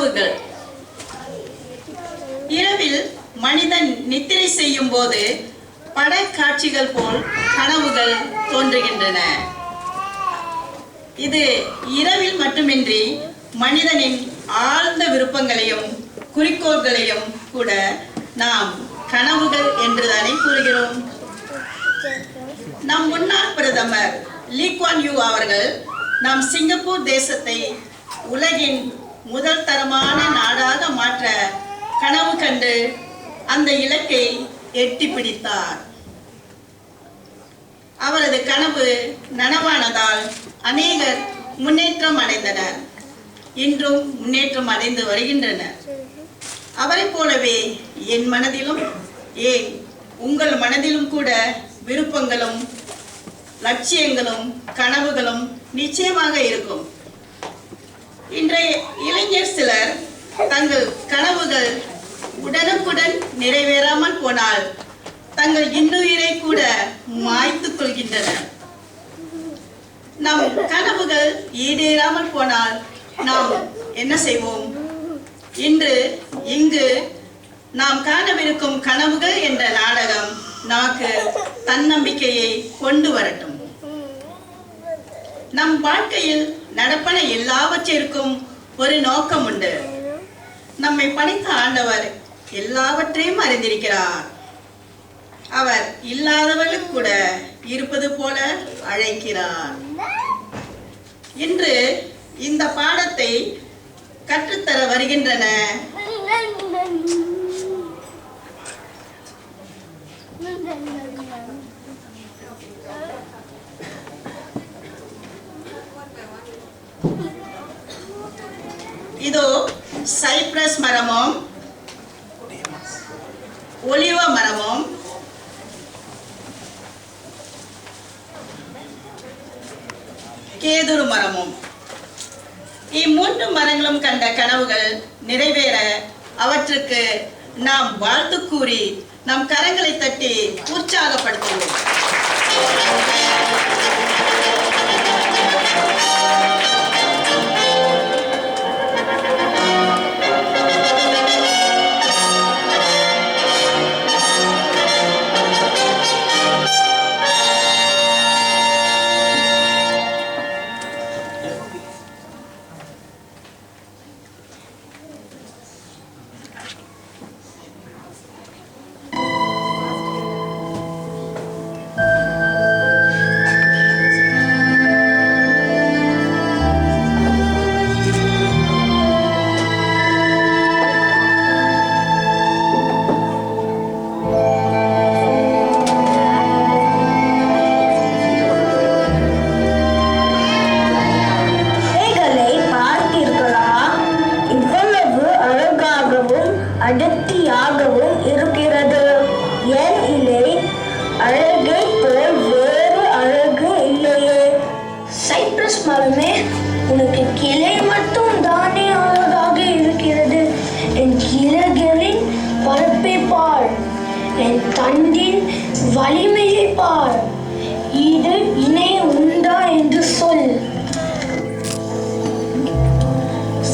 கனவுகள். இரவில் மனிதன் நித்திரை செய்யும் போது படக்காட்சிகள் போல் கனவுகள் தோன்றுகின்றன. இது இரவில் மட்டுமின்றி மனிதனின் ஆழ்ந்த விருப்பங்களையும் குறிக்கோள்களையும் கூட நாம் கனவுகள் என்றுதானே கூறுகிறோம். நம் முன்னாள் பிரதமர் லீ குவான் யூ அவர்கள் நம் சிங்கப்பூர் தேசத்தை உலகின் முதல் தரமான நாடாக மாற்ற கனவு கண்டு அந்த இலக்கை எட்டி பிடித்தார். அவரது கனவு நனவானதால் அநேகர் முன்னேற்றம் அடைந்தனர், இன்றும் முன்னேற்றம் அடைந்து வருகின்றனர். அவரை போலவே என் மனதிலும் ஏன் உங்கள் மனதிலும் கூட விருப்பங்களும் லட்சியங்களும் கனவுகளும் நிச்சயமாக இருக்கும். இன்றைய இளைஞர் சிலர் தங்கள் கனவுகள் உடனுக்குடன் நிறைவேறாமல் போனால் தங்கள் இன்னுயிரை கூட மாய்த்துக் கொள்கின்றனர். நம் கனவுகள் ஈடேறாமல் போனால் நாம் என்ன செய்வோம்? இன்று இங்கு நாம் காணவிருக்கும் கனவுகள் என்ற நாடகம் நமக்கு தன்னம்பிக்கையை கொண்டு வரட்டும். நம் வாழ்க்கையில் நடப்பன எல்லாவற்றிற்கும் ஒரு நோக்கம் உண்டு. நம்மை படைத்த ஆண்டவர் எல்லாவற்றையும் அறிந்திருக்கிறார். அவர் இல்லாதவர்களுக்கு கூட இருப்பது போல அழைக்கிறார். இன்று இந்த பாடத்தை கற்றுத்தர வருகின்றன இதோ சைப்ரஸ் மரமும் ஒலிவ மரமும் கேதுரு மரமும். இம்மூன்று மரங்களும் கண்ட கனவுகள் நிறைவேற அவற்றுக்கு நாம் வாழ்த்து கூறி நம் கரங்களை தட்டி உற்சாகப்படுத்துவோம். அடர்த்தியாகவும் இருக்கிறது. என் இலை அழகை போல் வேறு அழகு இல்லையே. சைப்ரஸ் மரமே, உனக்கு கிளை மட்டும் தானே அழகாக இருக்கிறது. என் கிளைகளின் பரப்பை பார், என் தண்டின் வலிமையை பார். இது இணை உண்டா என்று சொல்.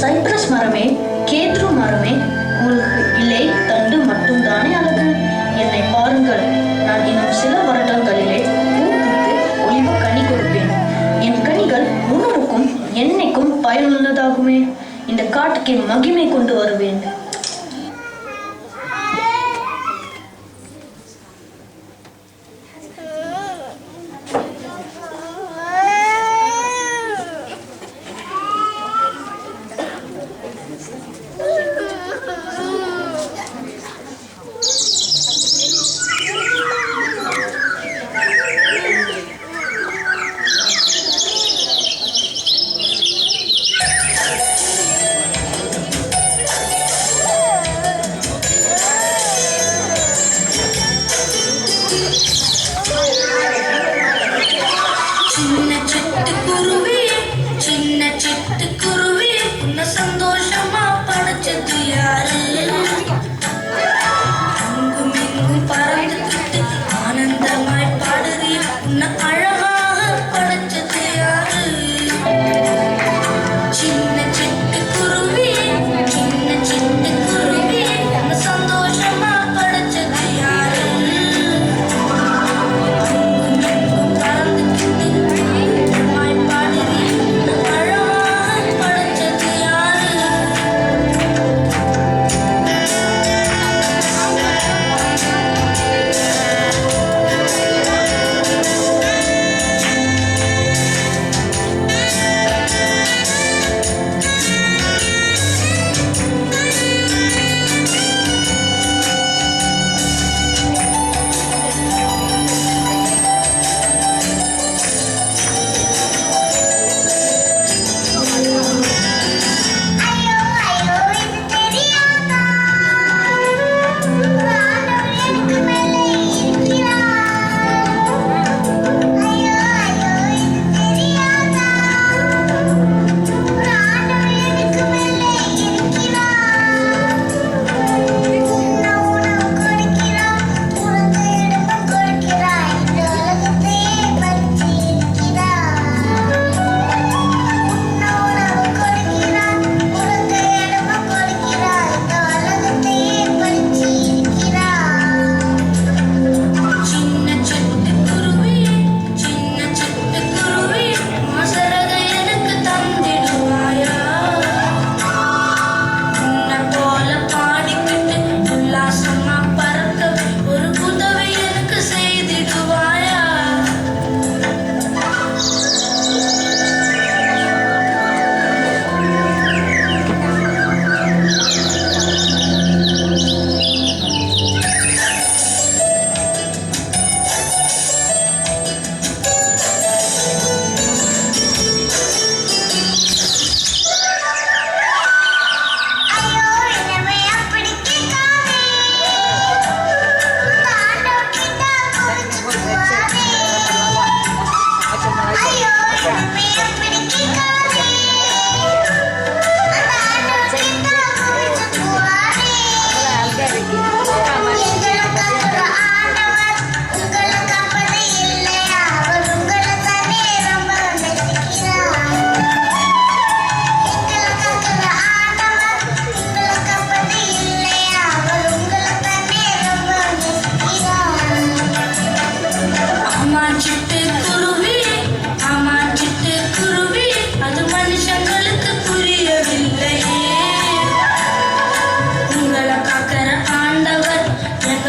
சைப்ரஸ் மரமே, கேத்ரு மரமே, உங்களுக்கு இலை தண்டு மட்டும் தானே அழகு. என்னை பாருங்கள், நான் இன்னும் சில வருடங்களிலே பூத்து ஒளிவ கனி கொடுப்பேன். என் கனிகள் உணவுக்கும் எண்ணெய்க்கும் பயனுள்ளதாகுமே. இந்த காட்டுக்கு மகிமை கொண்டு வருவேன்.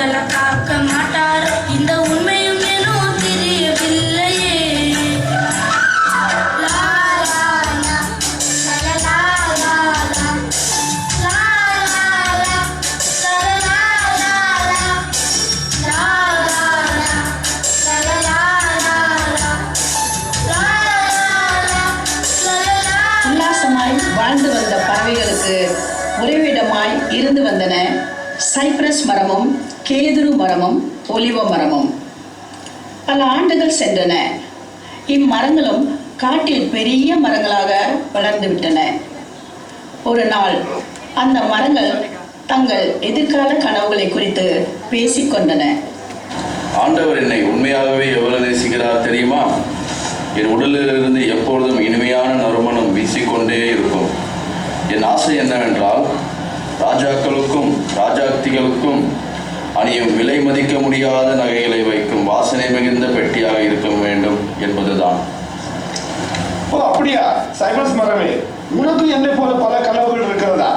உங்களை காக்க மாட்டார். இந்த உண்மையும் ஏனோ தெரியவில்லையே. லா, லா, லா, லா, லா, லா, லா, லா, லா, லா, லா, லா, லா, உல்லாசமாய் வாழ்ந்து வந்த பறவைகளுக்கு உறைவிடமாய் இருந்து வந்தன சைப்ரஸ் மரமும் கேதுரு மரமும் ஒலிவ மரமும். பல ஆண்டுகள் சென்றன. இம்மரங்களும் காட்டில் பெரிய மரங்களாக வளர்ந்து விட்டன. ஒரு நாள் அந்த மரங்கள் தங்கள் எதிர்கால கனவுகளை குறித்து பேசிக்கொண்டன. ஆண்டவர் என்னை உண்மையாகவே எவ்வளவு நேசிக்கிறார் தெரியுமா? என் உடலிலிருந்து எப்பொழுதும் இனிமையான நறுமணம் வீசிக்கொண்டே இருக்கும். என் ஆசை என்னவென்றால் ராஜாக்களுக்கும் ராஜாக்திகளுக்கும் அணியும் விலை மதிக்க முடியாத நகைகளை வைக்கும் வாசனை மிகுந்த பெட்டியாக இருக்க வேண்டும் என்பதுதான். ஓ அப்படியா? சைப்ரஸ் மரமே, உனக்கு என்னை போல பல கனவுகள் இருக்கிறதா?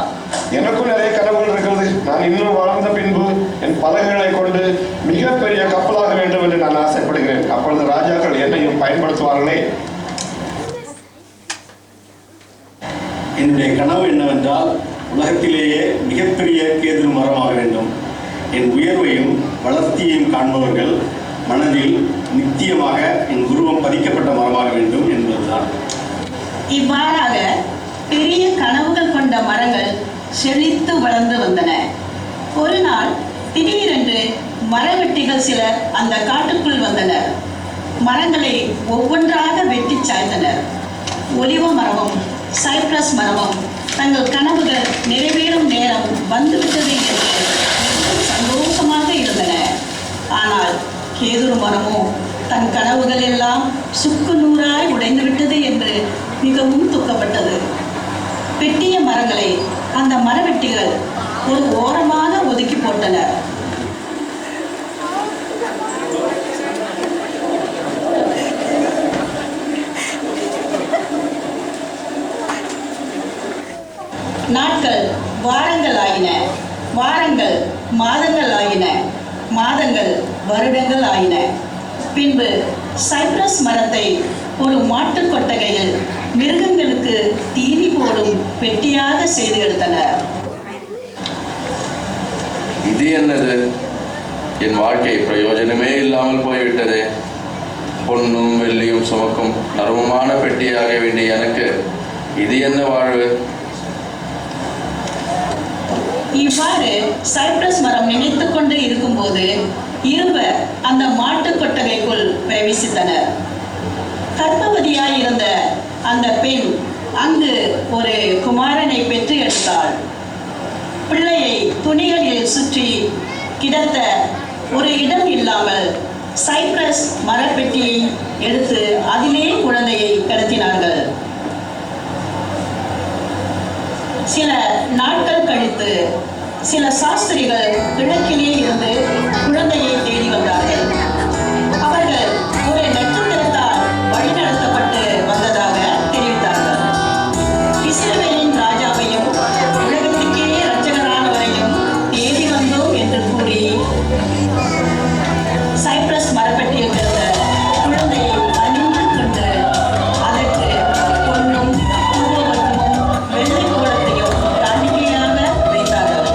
எனக்கும் நிறைய கனவுகள் இருக்கிறது. நான் இன்னும் வளர்ந்த பின்பு என் பலகைகளை கொண்டு மிகப்பெரிய கப்பலாக வேண்டும் என்று நான் ஆசைப்படுகிறேன். அப்பொழுது ராஜாக்கள் என்னையும் பயன்படுத்துவார்களே. என்னுடைய கனவு என்னவென்றால் உலகத்திலேயே மிகப்பெரிய கேதுரு மரமாக வேண்டும். என் உயர்வையும் வளர்ச்சியையும் காண்பவர்கள் மனதில் நித்தியமாக என் உருவம் பதிக்கப்பட்ட மரமாக வேண்டும் என்பதுதான். இவ்வாறாக பெரிய கனவுகள் கொண்ட மரங்கள் செழித்து வளர்ந்து வந்தன. ஒரு நாள் திடீரென்று மரவெட்டிகள் சிலர் அந்த காட்டுக்குள் வந்தனர். மரங்களை ஒவ்வொன்றாக வெட்டி சாய்த்தனர். ஒலிவ மரமும் சைப்ரஸ் மரமும் தங்கள் கனவுகள் நிறைவேறும் நேரம் வந்துவிட்டது என்று சந்தோஷமாக இருந்தன. ஆனால் கேதுரு மரமோ தன் கனவுகள் எல்லாம் சுக்கு நூறாய் உடைந்துவிட்டது என்று மிகவும் துக்கப்பட்டது. வெட்டிய மரங்களை அந்த மரவெட்டிகள் ஒரு ஓரமாக ஒதுக்கி போட்டனர். நாட்கள் வாரங்கள் ஆயின, வாரங்கள் மாதங்கள் ஆயின, மாதங்கள் வருடங்கள் ஆயின. பின்பு சைப்ரஸ் மரத்தை ஒரு மாட்டுக் கொட்டகையில் மிருகங்களுக்கு தீனி போடும் பெட்டியாக செய்து எடுத்தனர். இது என்னது? என் வாழ்க்கை பிரயோஜனமே இல்லாமல் போய்விட்டது. பொன்னும் வெள்ளியும் சுமக்கும் நர்மமான பெட்டியாக வேண்டிய எனக்கு இது என்ன வாழ்வு? இவ்வாறு சைப்ரஸ் மரம் நினைத்து கொண்டு இருக்கும்போது இருவர் அந்த மாட்டுக் கொட்டகைக்குள் பிரவேசித்தனர். கர்ப்பவதியாய் இருந்த அந்த பெண் அங்கு ஒரு குமாரனை பெற்று எடுத்தாள். பிள்ளையை துணிகளில் சுற்றி கிடத்த ஒரு இடம் இல்லாமல் சைப்ரஸ் மரப்பெட்டியை எடுத்து அதிலே குழந்தையை கடத்தினார்கள். சில நாட்கள் கழித்து சில சாஸ்திரிகள் கிழக்கிலே இருந்து குழந்தையை தேடி வந்தார்கள். அவர்கள் ஒரு நட்சத்திரத்தால் வழிநடத்தப்பட்டு வந்ததாக தெரிவித்தார்கள். இஸ்ரவேலின் ராஜாவையும் உலகத்துக்கே இரட்சகரானவரையும் தேடி வந்தோம் என்று கூறி சைப்ரஸ் மரப்பெட்டியில் இருந்த குழந்தையை அணிந்து கொண்டு அதற்கு பொன்னும் பூவகமும் வெள்ளை கோலத்தையும் காணிக்கையாக வைத்தார்கள்.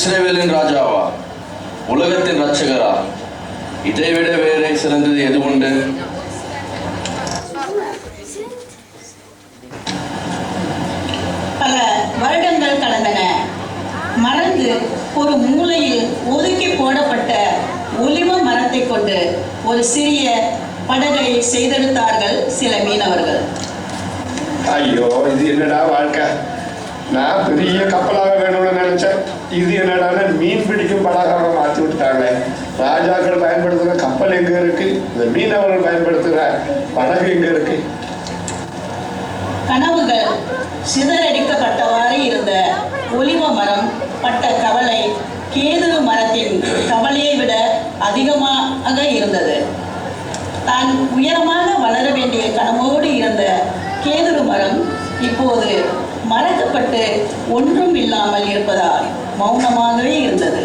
இஸ்ரவேலின் ராஜாவா, உலகத்தின் இரட்சகரா, இதைவிட வேறே சிறந்தது எது உண்டு? பல வருடங்கள் கடந்தன. மறந்து ஒரு மூலையில் ஒதுக்கி போடப்பட்ட ஒலிவ மரத்தை கொண்டு ஒரு சிறிய படகை செய்தெடுத்தார்கள் சில மீனவர்கள். ஐயோ, இது என்னடா வாழ்க்கை! நான் பெரிய கப்பலாக வேணும்னு நினைச்சேன். இது என்னடா மீன் பிடிக்கும் படகாக மாற்றி விட்டாங்களே. ராஜாக்கள் பயன்படுத்துகிற கப்பல் எங்க இருக்கு? இந்த மீனவர்கள் பயன்படுத்துகிற படகு எங்க இருக்கு? கனவுகள் சிதறடிக்கப்பட்டவாறு இருந்த ஒலிவ மரம் பட்ட கவலை கேதுரு மரத்தின் கவலையை விட அதிகமாக இருந்தது. தான் உயரமாக வளர வேண்டிய கனவோடு இருந்த கேதுரு மரம் இப்போது மறக்கப்பட்டு ஒன்றும் இல்லாமல் இருப்பதால் மௌனமாகவே இருந்தது.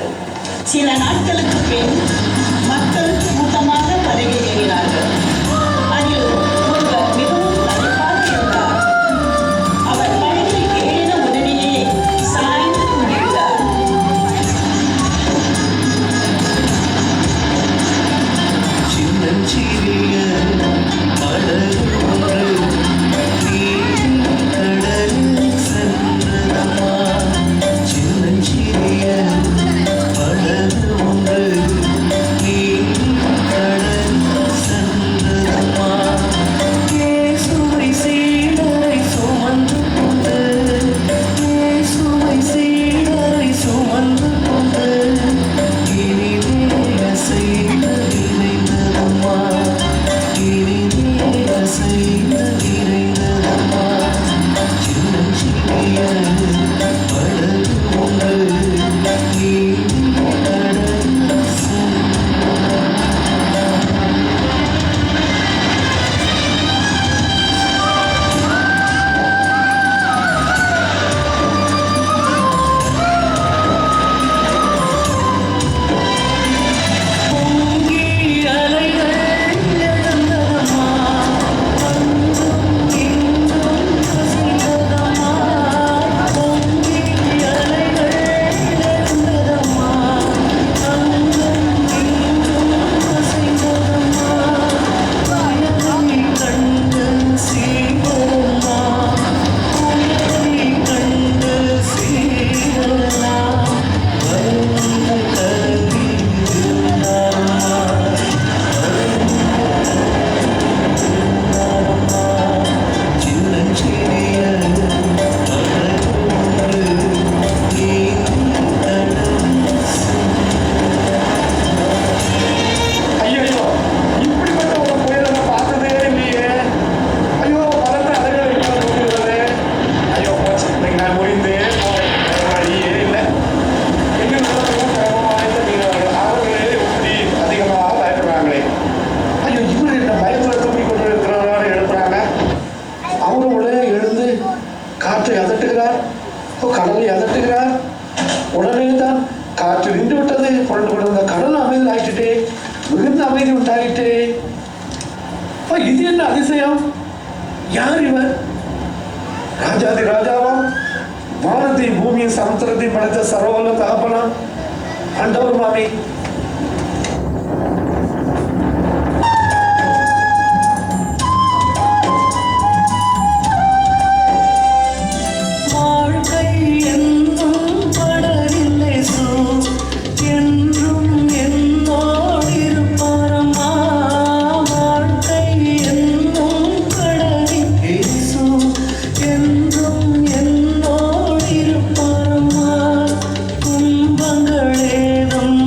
சில நாட்களுக்கு பின் மக்கள் கூட்டமாக படகில் ஏறினார்கள். அதில் ஒருவர் மிகவும் தனிப்பாக இருந்தார். அவர் படகில் ஏறின உடனேயே சாய்ந்து கொண்டிருந்தார். சின்னஞ்சிறிய படகு ஒன்று கடலில் சென்றதம்மா. சின்னஞ்சிறிய படகு ஒன்று கடலில் சென்றதம்மா. இயேசுவை சீடரை சுமந்து கொண்டு, இயேசுவை சீடரை சுமந்து கொண்டு இனிமே அசைந்து நிறைந்ததம்மா. இனிமே அசைந்து நிறைந்ததம்மா. சின்னஞ்சிறிய படகு ஒன்று கடலில் பொங்கி அலைகள் எழுந்ததம்மா. அங்கும் இங்கும் அசைந்ததம்மா. பொங்கி அலைகள் எழுந்ததம்மா. அங்கும் இங்கும் அசைந்ததம்மா. உயரை கண்டு சீவரலாம். உயரை கண்டு சீவரலாம். வந்து கருதி சின்னஞ்சிறிய படகு ஒன்று ஐயோ, இப்படிப்பட்ட ஒரு புயலை நான் பார்த்ததே இல்லையே. ஐயோ, பலத்த அலைகள் எல்லாம் போகிறது. ஐயோ, போச்சு. இன்னைக்கு நான் முறிந்தே போறேன். வேற வழியே இல்லை. இன்னும் மிகவும் சிரமம் வாய்ந்த மீனவர்கள். அவர்களே இப்படி அதிகமாக பயப்படுறாங்களே. ஐயோ, இவர் என்ன பயத்தில் தூக்கி கொண்டு இருக்கிறவராக எழுப்புறாங்க. அவரும் உடனே எழுந்து காற்றை அதட்டுகிறார். கடலை அதட்டுகிறார். உடனே தான் காற்று நின்று விட்டது. புரண்டு கொண்டிருந்த கடல் அமைதி ஆயிட்டுட்டே, மிகுந்த அமைதி உண்டாயிட்டே. இது என்ன அதிசயம்! யார் இவர்? ராஜாதி ராஜாவாம், வானத்தையும் பூமியும் சமுத்திரத்தையும் படைத்த சர்வவல்ல தகப்பனாம் ஆண்டவர் மாமி. வாழ்க்கை என்னும் படகில் இயேசு என்றும் என்னோடு இருப்பாரம்மா. வாழ்க்கை என்னும் படகில் இயேசு என்றும் என்னோடு இருப்பாரம்மா. துன்பங்கள் ஏதும்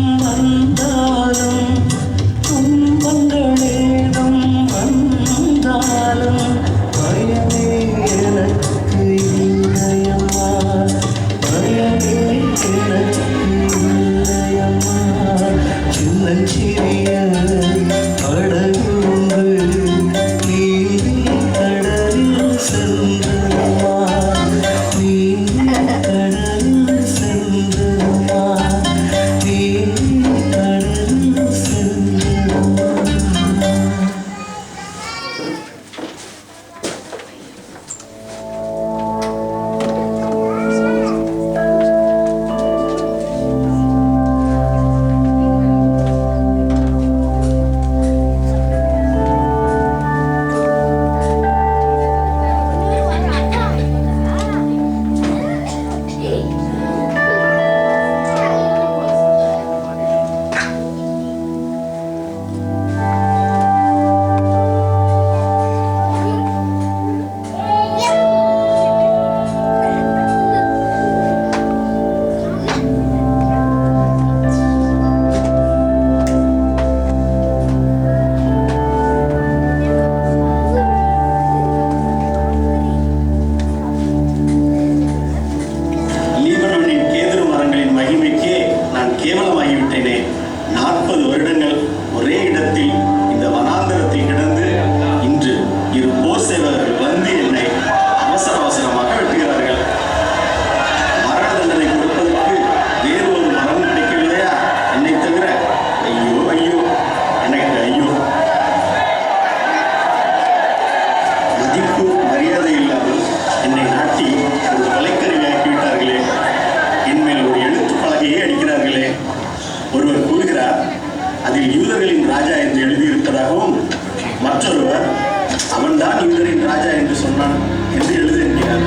சொன்னான் என்று எழுது என்கிறார்.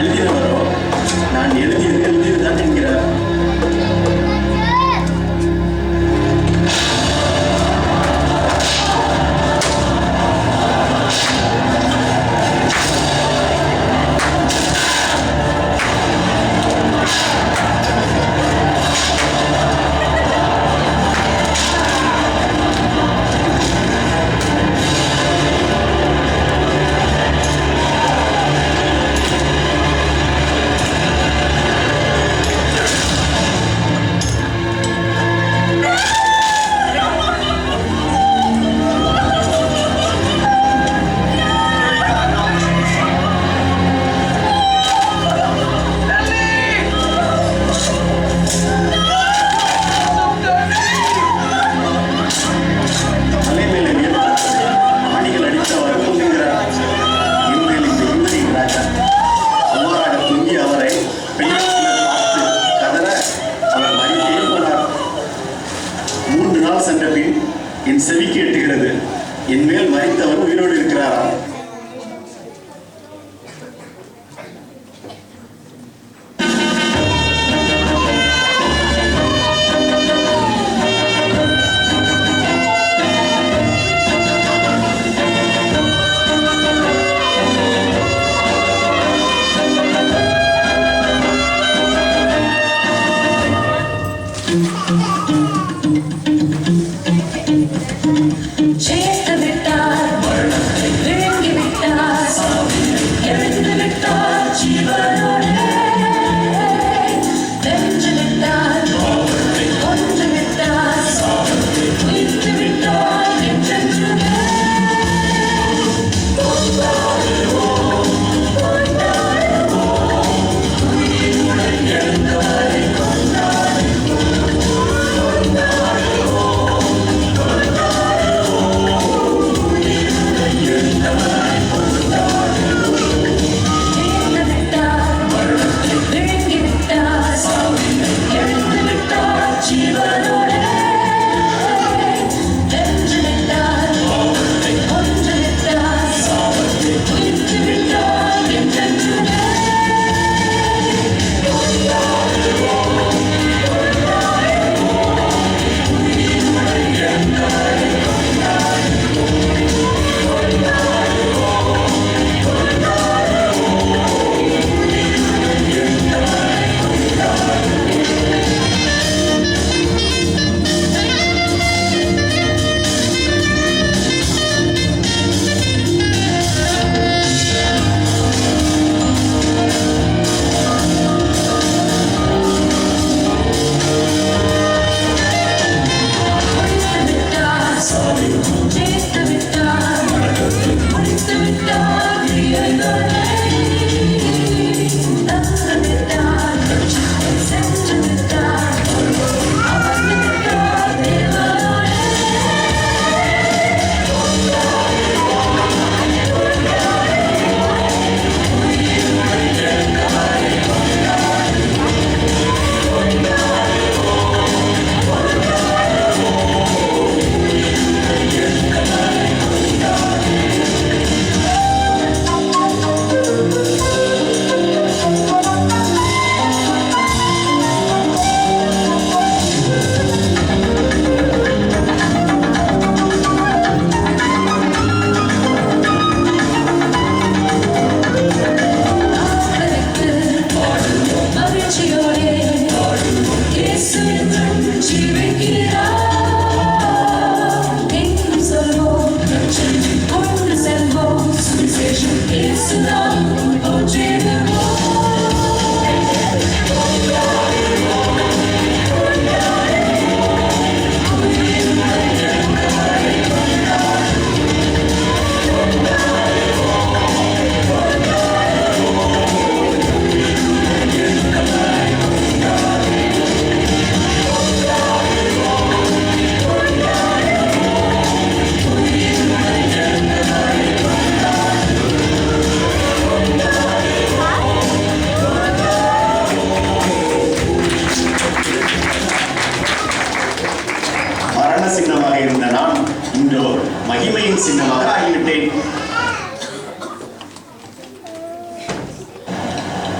எழுதினவரோ நான் எழுதியதுதான் என்கிறார்.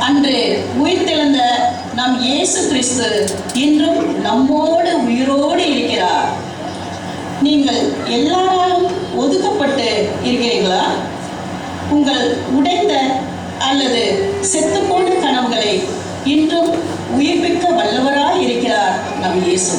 அன்று உயிர்த்தெழுந்த நம் இயேசு கிறிஸ்து இன்றும் நம்மோடு உயிரோடு இருக்கிறார். நீங்கள் எல்லாராலும் ஒதுக்கப்பட்டு இருக்கிறீர்களா? உங்கள் உடைந்த அல்லது செத்துப்போன கனவுகளை இன்றும் உயிர்ப்பிக்க வல்லவராய் இருக்கிறார் நம் இயேசு.